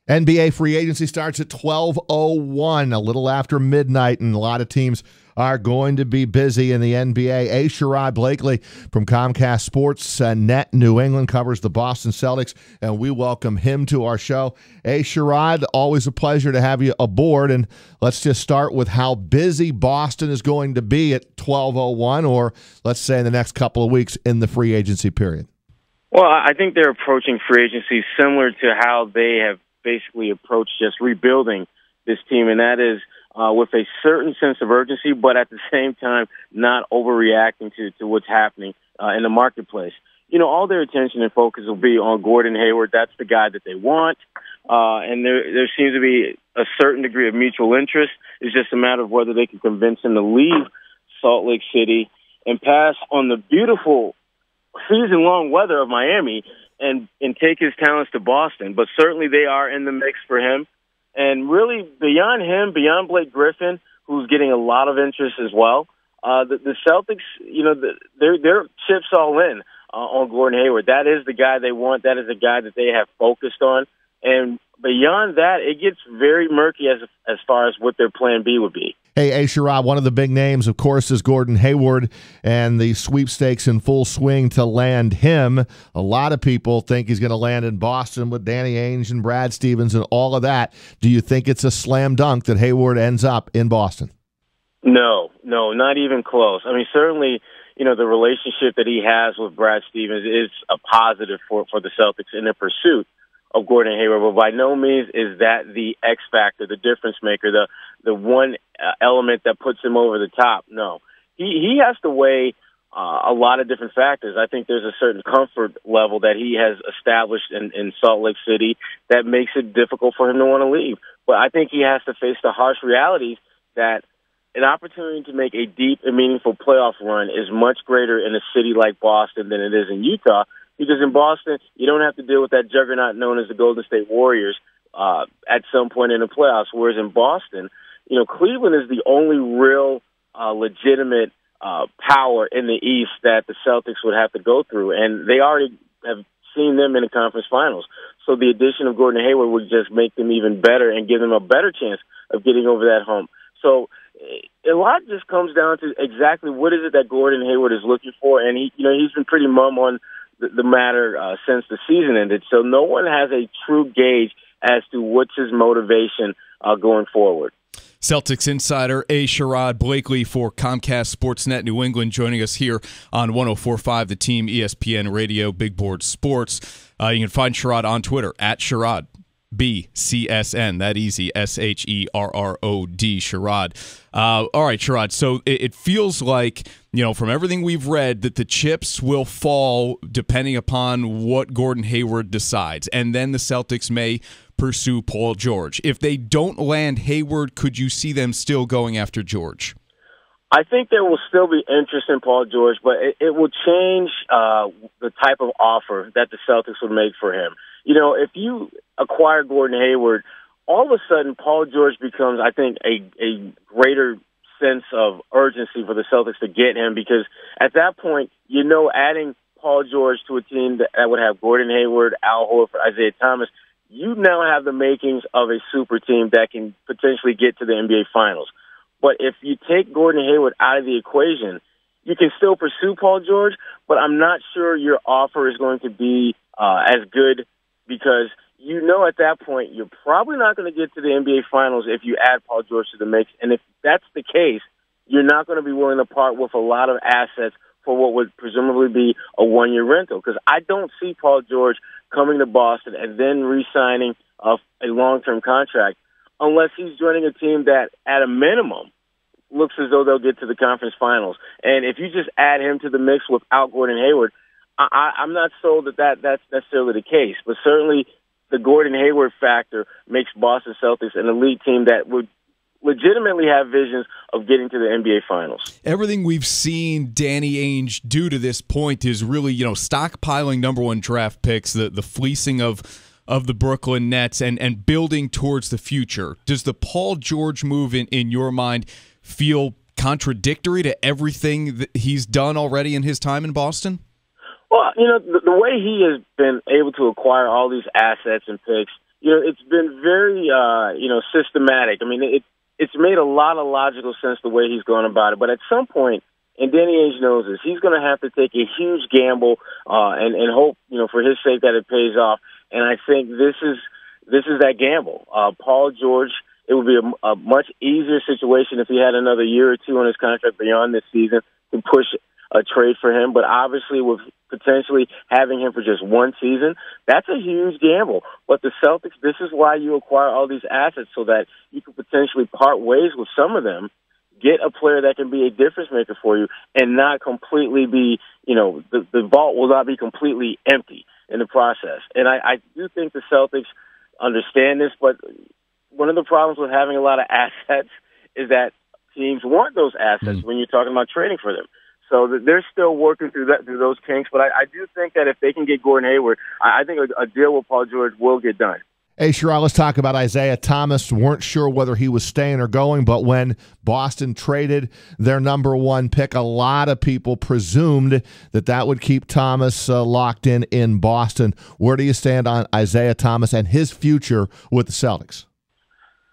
NBA free agency starts at 12:01, a little after midnight, and a lot of teams are going to be busy in the NBA. Sherrod Blakely from Comcast Sportsnet New England covers the Boston Celtics, and we welcome him to our show. Sherrod, always a pleasure to have you aboard, and let's just start with how busy Boston is going to be at 12:01, or let's say in the next couple of weeks in the free agency period. Well, I think they're approaching free agency similar to how they have basically approached just rebuilding this team, and that is with a certain sense of urgency, but at the same time not overreacting to what's happening in the marketplace. You know, all their attention and focus will be on Gordon Hayward. That's the guy that they want, and there seems to be a certain degree of mutual interest. It's just a matter of whether they can convince him to leave Salt Lake City and pass on the beautiful season-long weather of Miami and take his talents to Boston. But certainly they are in the mix for him. And really, beyond him, beyond Blake Griffin, who's getting a lot of interest as well, the Celtics, you know, their chips all in on Gordon Hayward. That is the guy they want. That is the guy that they have focused on. And beyond that, it gets very murky as far as what their plan B would be. Hey, Sherrod, one of the big names, of course, is Gordon Hayward, and the sweepstakes in full swing to land him. A lot of people think he's going to land in Boston with Danny Ainge and Brad Stevens and all of that. Do you think it's a slam dunk that Hayward ends up in Boston? No, not even close. I mean, certainly, you know, the relationship that he has with Brad Stevens is a positive for the Celtics in their pursuit of Gordon Hayward, but by no means is that the X factor, the difference maker, the one element that puts him over the top. No, he has to weigh a lot of different factors. I think there's a certain comfort level that he has established in Salt Lake City that makes it difficult for him to want to leave. But I think he has to face the harsh realities that an opportunity to make a deep and meaningful playoff run is much greater in a city like Boston than it is in Utah. Because in Boston, you don't have to deal with that juggernaut known as the Golden State Warriors at some point in the playoffs. Whereas in Boston, you know, Cleveland is the only real legitimate power in the East that the Celtics would have to go through. And they already have seen them in the conference finals. So the addition of Gordon Hayward would just make them even better and give them a better chance of getting over that hump. So a lot just comes down to exactly what is it that Gordon Hayward is looking for. And he's been pretty mum on the matter since the season ended. So no one has a true gauge as to what's his motivation going forward. Celtics insider Sherrod Blakely for Comcast Sportsnet New England joining us here on 104.5 The Team, ESPN Radio, Big Board Sports. You can find Sherrod on Twitter at Sherrod. BCSN, that easy, SHERROD, Sherrod. All right, Sherrod, so it feels like, you know, from everything we've read, that the chips will fall depending upon what Gordon Hayward decides, and then the Celtics may pursue Paul George. If they don't land Hayward, could you see them still going after George? I think there will still be interest in Paul George, but it will change the type of offer that the Celtics would make for him. You know, if you acquire Gordon Hayward, all of a sudden Paul George becomes, I think, a greater sense of urgency for the Celtics to get him, because at that point, you know, adding Paul George to a team that would have Gordon Hayward, Al Horford, Isaiah Thomas, you now have the makings of a super team that can potentially get to the NBA Finals. But if you take Gordon Hayward out of the equation, you can still pursue Paul George, but I'm not sure your offer is going to be as good, because you know at that point you're probably not going to get to the NBA Finals if you add Paul George to the mix. And if that's the case, you're not going to be willing to part with a lot of assets for what would presumably be a one-year rental, because I don't see Paul George coming to Boston and then re-signing a long-term contract unless he's joining a team that, at a minimum, looks as though they'll get to the conference finals. And if you just add him to the mix without Gordon Hayward, I'm not sold that's necessarily the case. But certainly the Gordon Hayward factor makes Boston Celtics an elite team that would legitimately have visions of getting to the NBA Finals. Everything we've seen Danny Ainge do to this point is really, you know, stockpiling number one draft picks, the fleecing of the Brooklyn Nets, and building towards the future. Does the Paul George move, in your mind, feel contradictory to everything that he's done already in his time in Boston? Well, you know, the way he has been able to acquire all these assets and picks it's been very, systematic. I mean, it's made a lot of logical sense the way he's going about it. But at some point, and Danny Ainge knows this, he's going to have to take a huge gamble and hope, for his sake that it pays off. And I think this is that gamble. Paul George, it would be a much easier situation if he had another year or two on his contract beyond this season to push a trade for him. But obviously with potentially having him for just one season, that's a huge gamble. But the Celtics, this is why you acquire all these assets, so that you can potentially part ways with some of them, get a player that can be a difference maker for you, and not completely be, the vault will not be completely empty in the process. And I do think the Celtics understand this, but one of the problems with having a lot of assets is that teams want those assets when you're talking about trading for them. So they're still working through those kinks. But I do think that if they can get Gordon Hayward, I think a deal with Paul George will get done. Hey, Sherrod, let's talk about Isaiah Thomas. Weren't sure whether he was staying or going, but when Boston traded their number one pick, a lot of people presumed that would keep Thomas locked in Boston. Where do you stand on Isaiah Thomas and his future with the Celtics?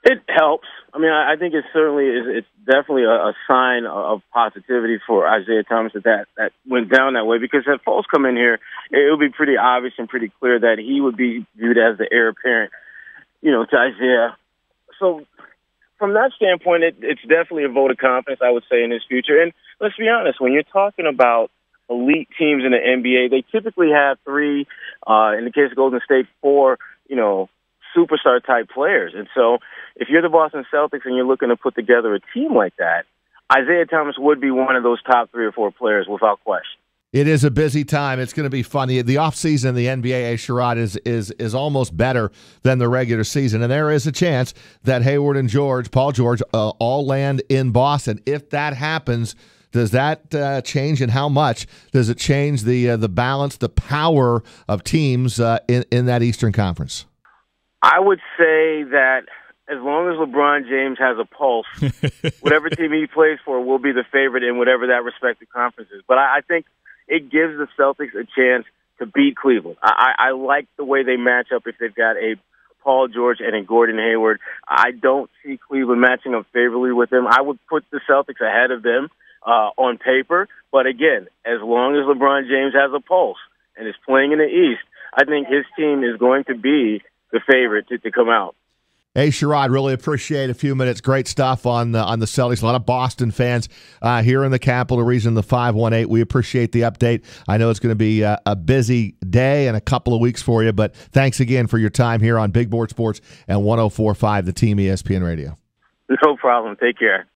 It helps. I mean, I think it certainly is. It's definitely a sign of positivity for Isaiah Thomas that went down that way, because if folks come in here, it would be pretty obvious and pretty clear that he would be viewed as the heir apparent, to Isaiah. So from that standpoint, it's definitely a vote of confidence, I would say, in his future. And let's be honest, when you're talking about elite teams in the NBA, they typically have three, in the case of Golden State, four, superstar-type players. And so if you're the Boston Celtics and you're looking to put together a team like that, Isaiah Thomas would be one of those top 3 or 4 players without question. It is a busy time. It's going to be fun. The offseason in the NBA, Sherrod, is almost better than the regular season. And there is a chance that Hayward and Paul George, all land in Boston. If that happens, does that change, and how much does it change the balance, the power of teams in that Eastern Conference? I would say that as long as LeBron James has a pulse, whatever team he plays for will be the favorite in whatever that respective conference is. But I think it gives the Celtics a chance to beat Cleveland. I like the way they match up if they've got a Paul George and a Gordon Hayward. I don't see Cleveland matching up favorably with them. I would put the Celtics ahead of them on paper. But again, as long as LeBron James has a pulse and is playing in the East, I think his team is going to be the favorite to come out. Hey, Sherrod, really appreciate a few minutes. Great stuff on the Celtics. A lot of Boston fans here in the capital region, the 518. We appreciate the update. I know it's going to be a busy day and a couple of weeks for you, but thanks again for your time here on Big Board Sports and 104.5 The Team ESPN Radio. No problem. Take care.